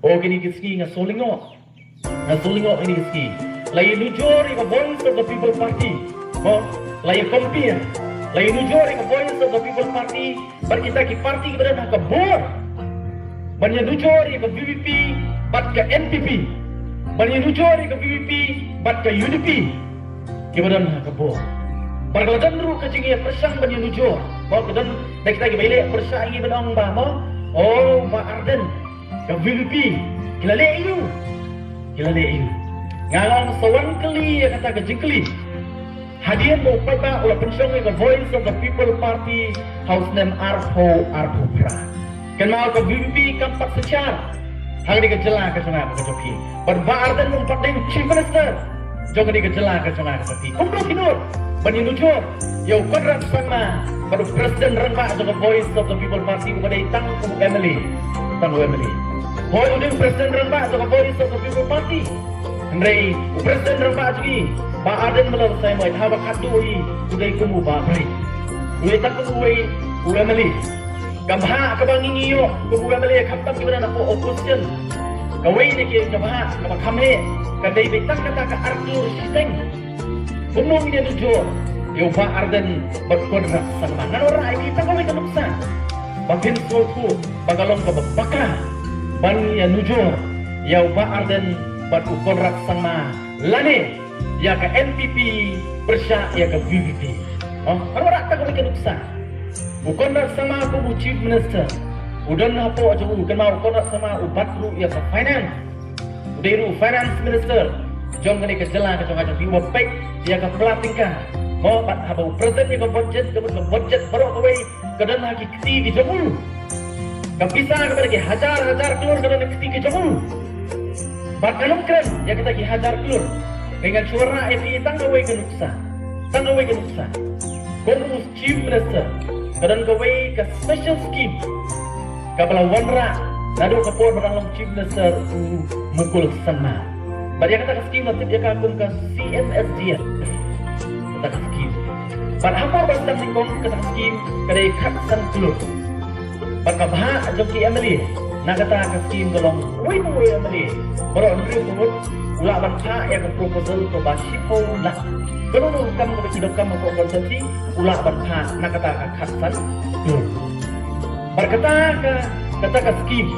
O kini kiski ngasolingo ini kiski. Lai nujur ika voice of the people party. Oh, lai compare. Lai nujur ika voice of the people party. Bar kita ki party kita dah ke board. Banyak nujur ika VVP, bat ke NPP. Banyak nujur ika VVP, bat ke UDP. Kita dah ke board. Bar kalau cenderung kecingnya persang banyak nujur. Mau kita dah kita ki balik persang ini benang bah mau. Oh, Pak Arden ke VVP. Kila le you. Ngalang sawan kali ya kata kejengkeli. Hadian mau pada ulah pensong ke voice of the people party house name Arho Pra. Kenal ke VVP kampak secara. Hari kejelah ke sana ke joki. Berbaar dan mempat dengan chief minister. Jangan dikejelah ke sana ke joki. Kumpul tidur. Bani nujur. Yau kodrat sama. Baru presiden rendah dengan voice of the people party kepada itang Emily. Hoi udah presiden rendah dengan voice of the people party. Henry, presiden rendah lagi. Pak Aden melalui saya mau hawa kadui udah kumu bapai. Udah tak kumu Emily. Kamha kabangin iyo kumu Emily kampak gimana nak opposition. Kawai ni kira kamha kampak kami. Kadai betang kata ke Arthur Siteng. Bunung dia nujur. Yo Pak Arden berkodrat sama. Ngan orang kita kawai kenuksa. Bagian suku bagalong ke bakah. Ban ya nujur. Yo Pak Arden berkodrat sama. Lani ya ke NPP persya ya ke VVP. Oh, orang tak kawai kenuksa. Kodrat sama aku chief minister. Udan apa aja kenal kodrat sama ubatru ya ke finance. Udah finance minister. Jom kini kejelang kacang-kacang di wapek dia ke pelatingkan. Mau apa presiden yang budget baru kawai kedan lagi keti di jomul. Kapisa kepada ke hajar keluar kedan keti ke jomul. Bakalum keren ya kita ki hajar keluar dengan suara FI tangkawai ke nuksa. Konus chief minister kedan kawai ke special scheme. Kapala wanra nado kapor barang chief minister mukul sama. Bagi kata skim nanti dia kagum ke CMSD kata skim. Pada apa bersedang singkong kata skim kedai katsan telur. Pada bahak joki Emily nak kata skim tolong win Emily. Baru Andrew kumut ulah bantah yang proposal ke basipo lah. Kalau kamu kebetulan kamu konsumsi ulah bantah nak kata katsan telur. Berkata ke skim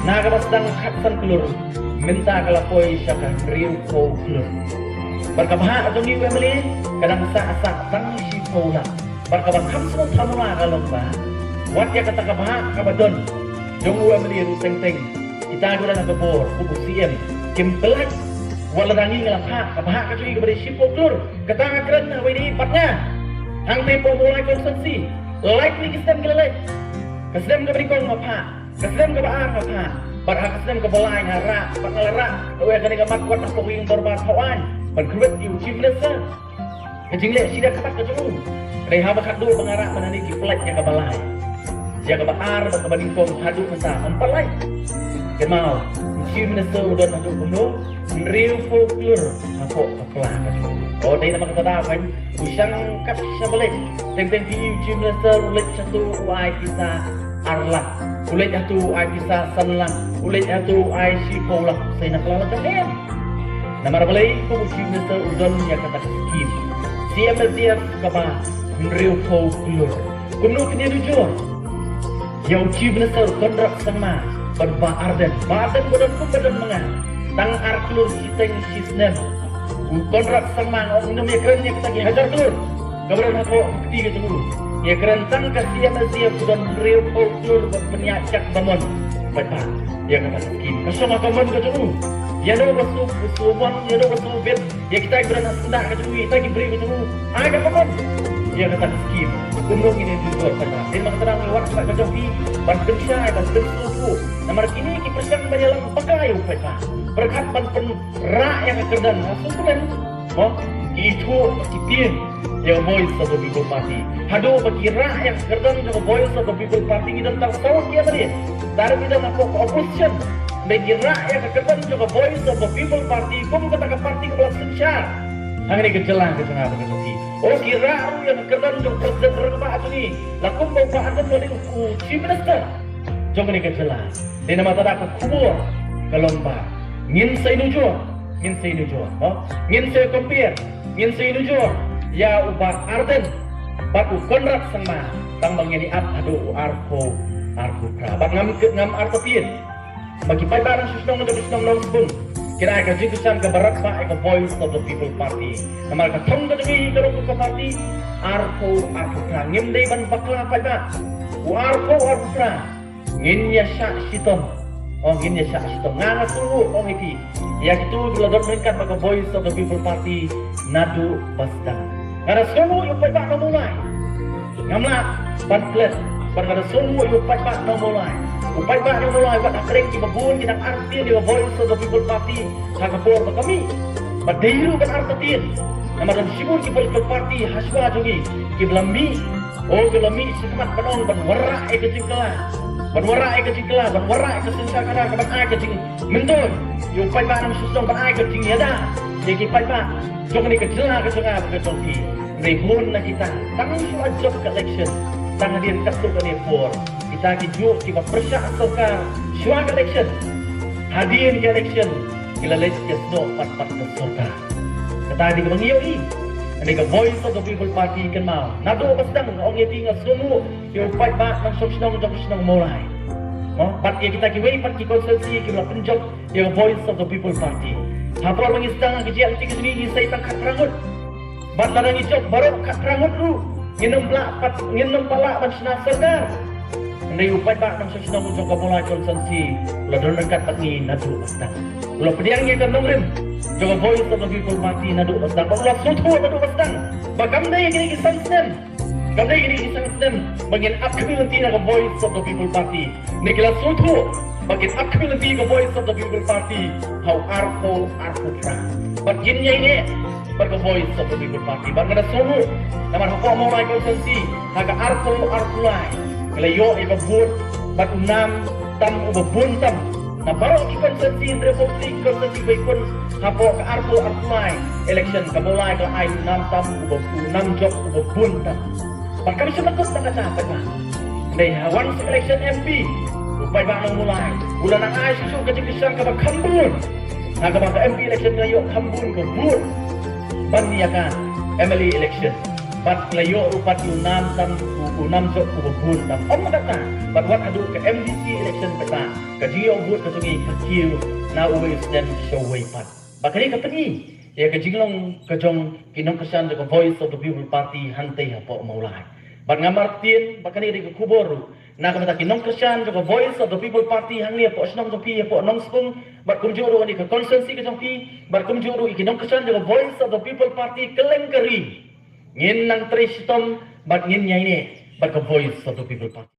nak kata sedang katsan telur. Minta kalapoi syaka riu ko klur. Berkabah atau ni Emily kadang sa-asa tang si pola. Berkabah kam semua tamula kalau ba. Wat ya kata kabah kabadon. Jong Emily ru teng-teng. Kita guna nak bor kubu CM. Kim belak wala dangi ngalapha kabah ka cui kepada si klur. Kata ngakren na ini patnya. Hang tempo mulai konsumsi. Like ni kisem gilale. Kesem ka beri kong ngapha. Kesem ka baar ngapha. Barang kesem kebelai ngara, pengelara, kau kena gamat kuat nak pokok torban kawan, berkuat di uji biasa. Kejingle sida kata kejung, reha bakat dulu pengarak menani kiplet yang kebelai. Jaga baar berbanding kong hadu masa empalai. Kenal, uji biasa udah hadu penuh, real folklore aku kepelah. Oh, dari nama kata apa? Usang kat sebalik, teng-teng di uji biasa ulit satu uai kita arlah. Ulit itu ay bisa sanlang, ulit itu ay sipolah. Saya nak lawan macam nama balai komusi minister udon yang kata skim. CMSDF kaba real folklore. Kuno kini jujur. Yang chief minister kontrak sama berba Arden badan mengan. Tang arklur siteng sisnem. Kontrak sama orang Indonesia kerennya kita hajar telur. Kabaran aku ketiga dulu. Ya kerentang kasih yang sudah real folklore berpenyacat bangun. Baca, ya kata skim. Kasama kaman kacau. Ya do basu suwan, ya do basu bet. Ya kita berana sendak kacau. Kita beri kacau. Ada kaman. Ya kata skim. Kumrung ini juga kata. Dia mengatakan lewat kacau pi. Berkenca, berkensuku. Nomor kini kita persiapkan banyak lang pakai baca. Berkat pen rak yang kerdan. Susulan. Oh, itu kitin. Yang voice of the people party. Hado bagi rak yang kerdan yang voice of the people party kita tak tahu dia tadi. Dari kita nak opposition. Bagi rak yang kerdan juga voice of the people party. Kamu kata parti kebelah senyar. Hang ini kejelang kesana begitu. Oh kira yang kerdan juga presiden rendah tu ni. Lakum bawa anda boleh chief minister. Jangan ini kejelang. Di nama tanda aku kubur. kalomba ngin say nujo ngin say compare ngin say nujo ya ubar arden bat u konrak sama tang bangeni ap adu arko pra bat ngam artopien bagi pai barang susnong ng susnong spun kira ka jikusan ka barak pa ka voice of the people party namal ka thong ka demi ka party arko pra ngim dei ban bakla pai ba u arko pra ngin ya sha sitom ngin ya sha sitom ngana suru iti ya kitu bilador menkan ka voice of the people party nadu basta ngana suru yu pai ba na mulai ngamla pantlet pada suru yu pai ba na mulai upai ba na mulai wat akreng ki babun kinang arti di voice of the people party hakapor ba kami badeiru kan artatin namadam sibur ki political party haswa jogi ki blambi gelami sekemat panong ban warra e kecikla ban warra e kesensakara ka ban ai kecing mendon yu upai ba na susong ban ai kecing yada ki pai ba jong ni kecela ka jogi rehun na kita tang suat job election tang dia kartu ni for kita kijuk kita persyak sokar syuang election hadir ke election kila let kesno pat ke sokar kata di mengiyo ini ke voice of the people party kan mau nado pasdang ong yeti ngasumu yo pat ba nang sosnong mulai pat kita kiwei pat ki konsensi ki la penjok yo voice of the people party hapor mengistang ke jial ti kesini sai tang kat rangut bat larang ijok baru kat rangut ru nginum pala ban sna sadar Ndai upai ba nang sosnong ujong ka mulai konsensi la don dekat patni nadu basta ulo pediang ye kan nongrim joga voice of the people party nadu basta ba ulo sotu nadu basta ba kamdai gini kisan bangin up community na voice of the people party nikila sotu bangin up community ka voice of the people party how arko pra but ginnya ini pada voice of the people party ba ngada sonu naman hako mulai konsensi haga arko lai Kelayo iba bun bat unam tam uba buntam na baru ki konsensi republik konsensi baikun hapo ka arko arkulai election ka mulai ka ay unam tam uba unam job uba buntam pat kami sebetul tak kata ba dai hawan election MP upay ba nang mulai ulan ang ay susu ka jikisang ka ba kambun naga ba MP election ngayo kambun ko bun banyakan MLA election bat layo upat unam tam unam jok ubun tam kata bat wat adu ke MDC election peta ke jio vote ke sungi kecil na uwe stand show way pat bakari ka peni ya ke jinglong ke jong kinong kesan de voice of the people party hantai hapo maulai bat ngamartin bakari di kubor na kamata kinong kesan de voice of the people party hangni hapo snong jopi hapo nong spung bat kumjuru ni ke konsensi ke jopi bat kumjuru kinong kesan de voice of the people party kelengkeri ngin nang tristom bat ngin nya ini bat voice of the people party